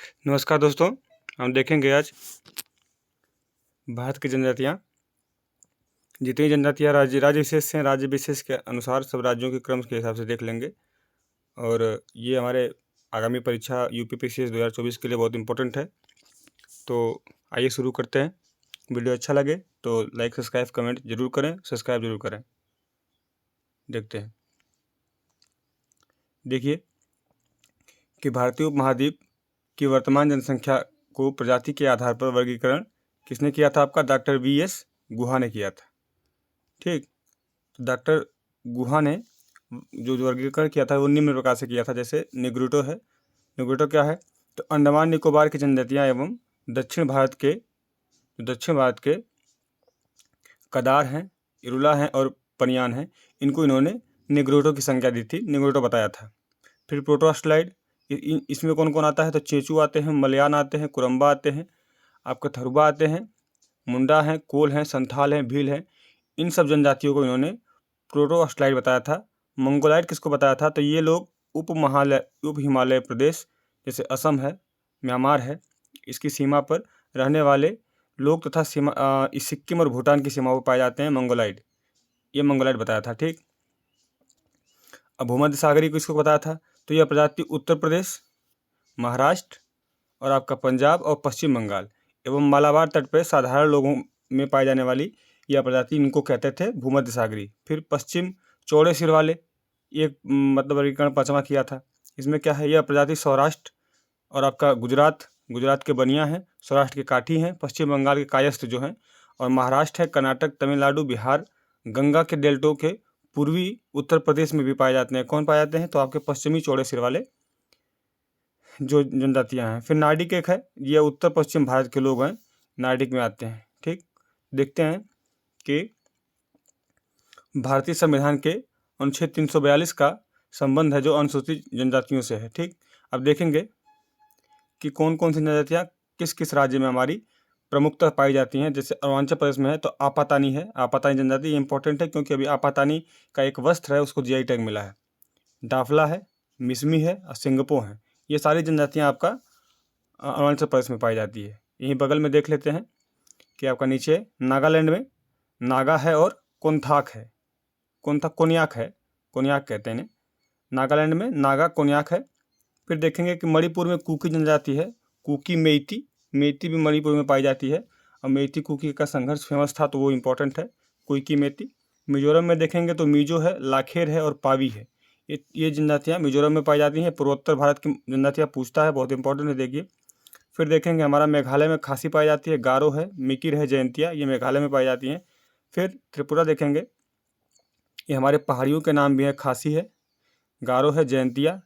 नमस्कार दोस्तों, हम देखेंगे आज भारत की जनजातियाँ। जितनी जनजातियाँ राज्य विशेष से हैं, राज्य विशेष के अनुसार सब राज्यों के क्रम के हिसाब से देख लेंगे। और ये हमारे आगामी परीक्षा यूपीपीसीएस 2024 के लिए बहुत इंपॉर्टेंट है। तो आइए शुरू करते हैं। वीडियो अच्छा लगे तो लाइक सब्सक्राइब कमेंट जरूर करें, सब्सक्राइब जरूर करें। देखते हैं। देखिए कि भारतीय उपमहाद्वीप की वर्तमान जनसंख्या को प्रजाति के आधार पर वर्गीकरण किसने किया था? आपका डॉक्टर VS गुहा ने किया था। ठीक, तो डॉक्टर गुहा ने जो वर्गीकरण किया था वो निम्न प्रकार से किया था। जैसे निग्रोटो है। निग्रोटो क्या है? तो अंडमान निकोबार की जनजातियां एवं दक्षिण भारत के कदार हैं, इरुला हैं और पनियान हैं, इनको इन्होंने निग्रोटो की संज्ञा दी थी, निग्रोटो बताया था। फिर प्रोटोस्टलाइड, इसमें कौन कौन आता है? तो चेचू आते हैं, मलयान आते हैं, कुरम्बा आते हैं, आपका थरुबा आते हैं, मुंडा हैं, कोल हैं, संथाल हैं, भील हैं। इन सब जनजातियों को इन्होंने प्रोटोस्टलाइड बताया था। मंगोलाइड किसको बताया था? तो ये लोग उप हिमालय प्रदेश जैसे असम है, म्यांमार है, इसकी सीमा पर रहने वाले लोग तथा सिक्किम और भूटान की सीमा पर पाए जाते हैं मंगोलाइड। ये मंगोलाइड बताया था। ठीक, अब भूमध्य सागरीय किसको बताया था? तो यह प्रजाति उत्तर प्रदेश, महाराष्ट्र और आपका पंजाब और पश्चिम बंगाल एवं मालाबार तट पर साधारण लोगों में पाई जाने वाली यह प्रजाति, इनको कहते थे भूमध्य सागरीय। फिर पश्चिम चौड़े सिर वाले, ये मतलब वर्गीकरण 5वां किया था। इसमें क्या है? यह प्रजाति सौराष्ट्र और आपका गुजरात के बनिया हैं, सौराष्ट्र के काठी हैं, पश्चिम बंगाल के कायस्थ जो हैं, और महाराष्ट्र है, कर्नाटक, तमिलनाडु, बिहार, गंगा के डेल्टों के पूर्वी उत्तर प्रदेश में भी पाए जाते हैं। कौन पाए जाते हैं? तो आपके पश्चिमी चौड़े सिर वाले जो जनजातियां हैं। फिर नार्डिक एक है, ये उत्तर पश्चिम भारत के लोग हैं, नार्डिक में आते हैं। ठीक, देखते हैं कि भारतीय संविधान के अनुच्छेद 342 का संबंध है जो अनुसूचित जनजातियों से है। ठीक, अब देखेंगे कि कौन कौन सी जनजातियाँ किस किस राज्य में हमारी प्रमुखतः पाई जाती हैं। जैसे अरुणाचल प्रदेश में है तो आपातानी है, आपातानी जनजाति। ये इंपॉर्टेंट है क्योंकि अभी आपातानी का एक वस्त्र है, उसको GI टैग मिला है। डाफला है, मिसमी है और सिंगपो है। ये सारी जनजातियाँ आपका अरुणाचल प्रदेश में पाई जाती है। यहीं बगल में देख लेते हैं कि आपका नीचे नागालैंड में नागा है और कोन्याक है, कोन्याक कहते हैं इन्हें। नागालैंड में नागा कोन्याक है। फिर देखेंगे कि मणिपुर में कुकी जनजाति है, कुकी मेइती भी मणिपुर में पाई जाती है। और मेइती कुकी का संघर्ष फेमस था तो वो इम्पोर्टेंट है, कुकी मेइती। मिजोरम में देखेंगे तो मिजो है, लाखेर है और पावी है। ये जनजातियाँ मिजोरम में पाई जाती हैं। पूर्वोत्तर भारत की जनजातियाँ पूछता है, बहुत इंपॉर्टेंट है, देखिए। फिर देखेंगे हमारा मेघालय में खासी पाई जाती है, गारो है, मिकिर है, जयंतिया, ये मेघालय में पाई जाती हैं। फिर त्रिपुरा देखेंगे, ये हमारे पहाड़ियों के नाम भी है, खासी है, गारो है, जयंतिया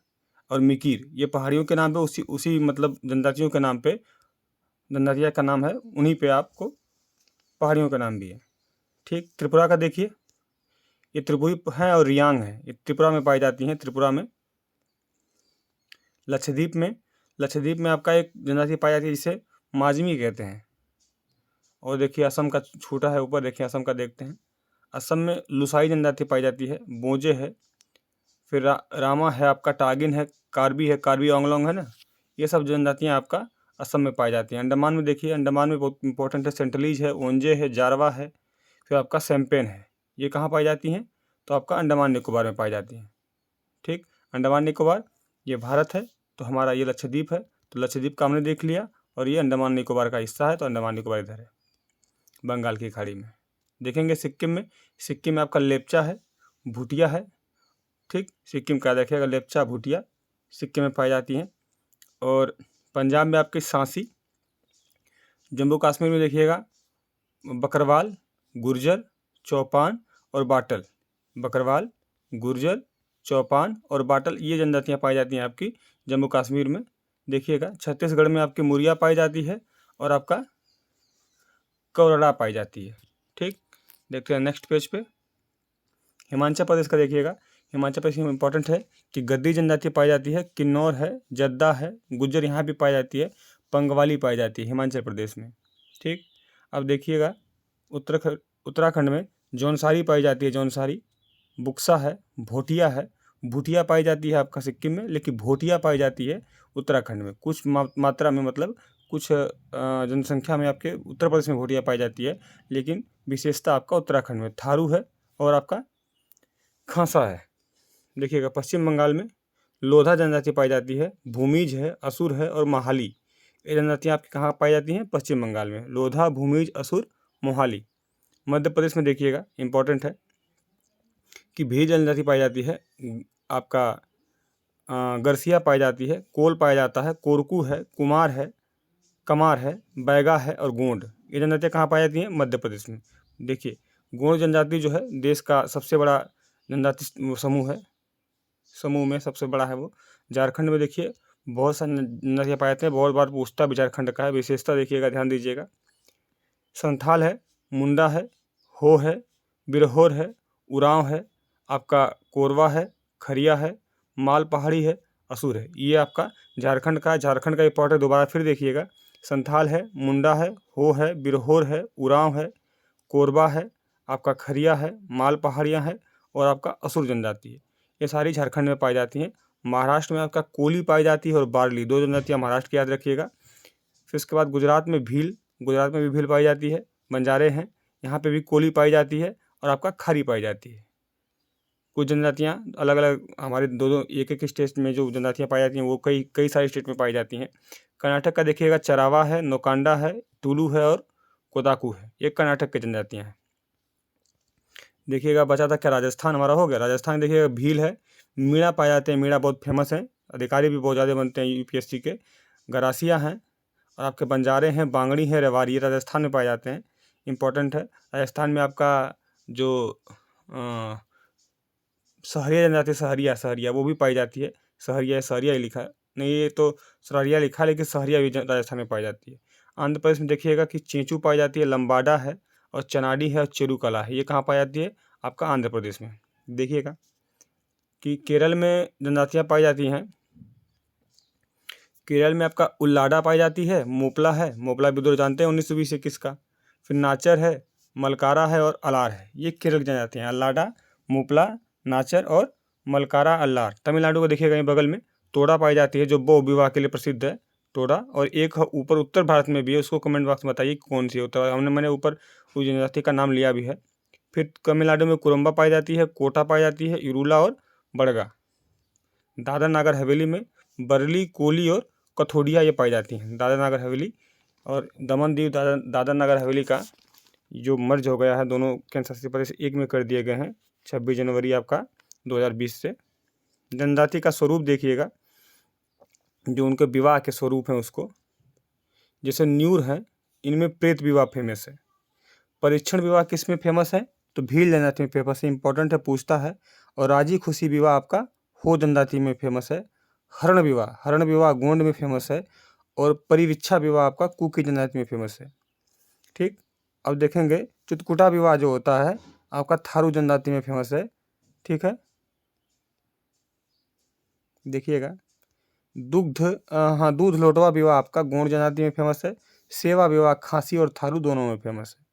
और मिकिर, ये पहाड़ियों के नाम पे उसी मतलब जनजातियों के नाम पे जनजातिया का नाम है, उन्हीं पे आपको पहाड़ियों का नाम भी है। ठीक, त्रिपुरा का देखिए, ये त्रिपुरी है और रियांग है, ये त्रिपुरा में पाई जाती हैं। त्रिपुरा में लक्षद्वीप में आपका एक जनजाति पाई जाती है जिसे माजमी कहते हैं। और देखिए असम का छोटा है ऊपर, देखिए असम का देखते हैं। असम में लुसाई जनजाति पाई जाती है, बोजे है, फिर रामा है, आपका टागिन है, कार्बी है, कार्बी आंगलोंग है ना, ये सब जनजातियाँ आपका असम में पाई जाती हैं। अंडमान में देखिए, अंडमान में बहुत इंपॉर्टेंट है, सेंट्रलीज है, ओंजे है, जारवा है, फिर आपका सैम्पेन है। ये कहाँ पाई जाती हैं? तो आपका अंडमान निकोबार में पाई जाती हैं। ठीक, अंडमान निकोबार ये भारत है, तो हमारा ये लक्षद्वीप है, तो लक्षद्वीप का हमने देख लिया, और ये अंडमान निकोबार का हिस्सा है, तो अंडमान निकोबार इधर है, बंगाल की खाड़ी में। देखेंगे सिक्किम में आपका लेप्चा है, भूटिया है। ठीक, सिक्किम का देखिएगा, लेप्चा, भूटिया सिक्किम में पाई जाती हैं। और पंजाब में आपकी सांसी, जम्मू कश्मीर में देखिएगा बकरवाल, गुर्जर, चौपान और बाटल। बकरवाल, गुर्जर, चौपान और बाटल, ये जनजातियाँ पाई जाती हैं आपकी जम्मू कश्मीर में। देखिएगा छत्तीसगढ़ में आपकी मुरिया पाई जाती है और आपका कौरड़ा पाई जाती है। ठीक, देखते हैं नेक्स्ट पेज पे हिमाचल प्रदेश का। देखिएगा हिमाचल प्रदेश में इंपॉर्टेंट है कि गद्दी जनजाति पाई जाती है, किन्नौर है, जद्दा है, गुज्जर यहाँ भी पाई जाती है, पंगवाली पाई जाती है हिमाचल प्रदेश में। ठीक, अब देखिएगा उत्तराखंड में जौनसारी पाई जाती है, जौनसारी, बुक्सा है, भोटिया है, भूटिया पाई जाती है आपका सिक्किम में, लेकिन भोटिया पाई जाती है उत्तराखंड में, कुछ मात्रा में मतलब कुछ जनसंख्या में आपके उत्तर प्रदेश में भोटिया पाई जाती है, लेकिन विशेषता आपका उत्तराखंड में थारू है और आपका खासा है। देखिएगा पश्चिम बंगाल में लोधा जनजाति पाई जाती है, भूमिज है, असुर है और मोहाली। ये जनजातियाँ आपके कहाँ पाई जाती हैं? पश्चिम बंगाल में, लोधा, भूमिज, असुर, मोहाली। मध्य प्रदेश में देखिएगा इंपॉर्टेंट है कि भील जनजाति पाई जाती है, आपका गरसिया पाई जाती है, कोल पाया जाता है, कोरकू है, कुमार है, कमार है, बैगा है और गोंड। ये जनजातियाँ कहाँ पाई जाती हैं? मध्य प्रदेश में। देखिए गोंड जनजाति जो है देश का सबसे बड़ा जनजाति समूह है, समूह में सबसे बड़ा है वो। झारखंड में देखिए बहुत सारे जनजातियाँ पाए जाते हैं, बहुत बार पूछता भी झारखंड का है। विशेषता देखिएगा, ध्यान दीजिएगा, संथाल है, मुंडा है, हो है, बिरहोर है, उरांव है, आपका कोरवा है, खरिया है, माल पहाड़ी है, असुर है। ये आपका झारखंड का है। झारखंड का इंपॉर्टेंट दोबारा फिर देखिएगा, संथाल है, मुंडा है, हो है, बिरहोर है, उरांव है, कोरबा है, आपका खरिया है, माल पहाड़ियाँ है और आपका असुर जनजाति है। ये सारी झारखंड में पाई जाती हैं। महाराष्ट्र में आपका कोली पाई जाती है और बार्ली, दो जनजातियाँ महाराष्ट्र की याद रखिएगा। फिर उसके बाद गुजरात में भील, गुजरात में भी भील पाई जाती है, बंजारे हैं, यहाँ पे भी कोली पाई जाती है और आपका खारी पाई जाती है। कुछ जनजातियाँ अलग अलग हमारे दो एक एक स्टेट में जो जनजातियाँ पाई जाती हैं वो कई सारे स्टेट में पाई जाती हैं। कर्नाटक का देखिएगा चरावा है, नौकांडा है, टुलू है और कोदाकू है, ये कर्नाटक की जनजातियाँ हैं। देखिएगा बचा था क्या? राजस्थान हमारा हो गया। राजस्थान देखिएगा भील है, मीणा पाए जाते हैं, मीणा बहुत फेमस है, अधिकारी भी बहुत ज़्यादा बनते हैं यूपीएससी के। गरासिया हैं और आपके बंजारे हैं, बांगड़ी है, रेवारी, ये राजस्थान में पाए जाते हैं, इंपॉर्टेंट है। राजस्थान में आपका जो सहरिया जनजाति, सहरिया वो भी पाई जाती है। सहरिया ही लिखा है, नहीं ये तो सहरिया लिखा है लेकिन सहरिया भी राजस्थान में पाई जाती है। आंध्र प्रदेश में देखिएगा कि चेंचू पाई जाती है, लंबाडा है और चनाडी है और चेरुकला है, ये कहाँ पाई जाती है? आपका आंध्र प्रदेश में। देखिएगा कि केरल में जनजातियाँ पाई जाती हैं। केरल में आपका उल्लाडा पाई जाती है, मोपला है, मोपला विद्रोह जानते हैं 1920-21 का। फिर नाचर है, मलकारा है और अलार है, ये केरल की जनजातियाँ हैं। अल्लाडा, मोपला, नाचर और मलकारा, अल्लार। तमिलनाडु को देखिएगा यहीं बगल में तोड़ा पाई जाती है जो बहु विवाह के लिए प्रसिद्ध है, तोड़ा। और एक ऊपर उत्तर भारत में भी है, उसको कमेंट बॉक्स में बताइए कौन सी होता है। मैंने ऊपर उस जनजाति का नाम लिया भी है। फिर तमिलनाडु में कुरुम्बा पाई जाती है, कोटा पाई जाती है, इरूला और बड़गा। दादर नागर हवेली में बरली, कोली और कथोडिया ये पाई जाती हैं, दादर नागर हवेली। और दमन दीव दादर नागर हवेली का जो मर्ज हो गया है, दोनों केंद्र शासित प्रदेश एक में कर दिए गए हैं 26 जनवरी आपका 2020 से। जनजाति का स्वरूप देखिएगा, जो उनके विवाह के स्वरूप हैं उसको, जैसे न्यूर हैं, इनमें प्रेत विवाह फेमस है। परीक्षण विवाह किस में फेमस है? तो भील जनजाति में फेमस है, इंपॉर्टेंट है, पूछता है। और राजी खुशी विवाह आपका हो जनजाति में फेमस है। हरण विवाह गोंड में फेमस है। और परिविच्छा विवाह आपका कुकी जनजाति में फेमस है। ठीक, अब देखेंगे चित्रकूटा विवाह जो होता है आपका थारू जनजाति में फेमस है। ठीक है, देखिएगा दूध लोटवा विवाह आपका गोंड जनजाति में फेमस है। सेवा विवाह खासी और थारू दोनों में फेमस है।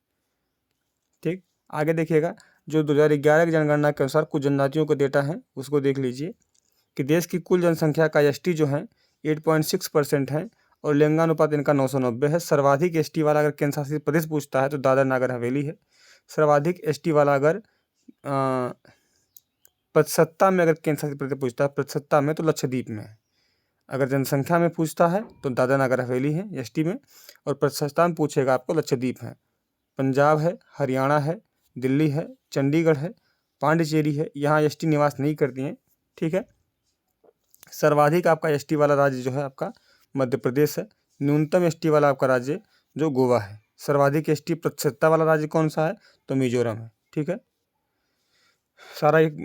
ठीक, आगे देखिएगा जो 2011 की जनगणना के अनुसार कुछ जनजातियों का डेटा है उसको देख लीजिए कि देश की कुल जनसंख्या का एसटी जो है 8.6% है और लिंगानुपात इनका 990 है। सर्वाधिक एसटी वाला अगर केंद्र शासित प्रदेश पूछता है तो दादर नागर हवेली है। सर्वाधिक एसटी वाला अगर प्रतिशतता में अगर केंद्र शासित प्रदेश पूछता है, प्रतिशतता में, तो लक्षद्वीप में है। अगर जनसंख्या में पूछता है तो दादर नागर हवेली है एसटी में, और प्रतिशतता में पूछेगा आपको लक्षद्वीप है। पंजाब है, हरियाणा है, दिल्ली है, चंडीगढ़ है, पांडिचेरी है, यहाँ एसटी निवास नहीं करती हैं। ठीक है, सर्वाधिक आपका एसटी वाला राज्य जो है आपका मध्य प्रदेश है। न्यूनतम एसटी वाला आपका राज्य जो गोवा है। सर्वाधिक एसटी प्रतिशतता वाला राज्य कौन सा है? तो मिजोरम है। ठीक है, सारा एक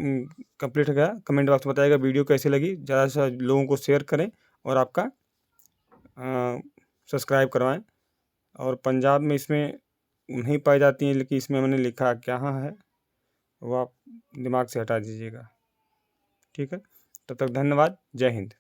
कंप्लीट हो गया। कमेंट बॉक्स में बताइएगा वीडियो कैसी लगी, ज़्यादा से ज़्यादा लोगों को शेयर करें और आपका सब्सक्राइब करवाएं। और पंजाब में इसमें नहीं पाई जाती हैं, लेकिन इसमें मैंने लिखा कहाँ है वो आप दिमाग से हटा दीजिएगा। ठीक है, तब तक धन्यवाद, जय हिंद।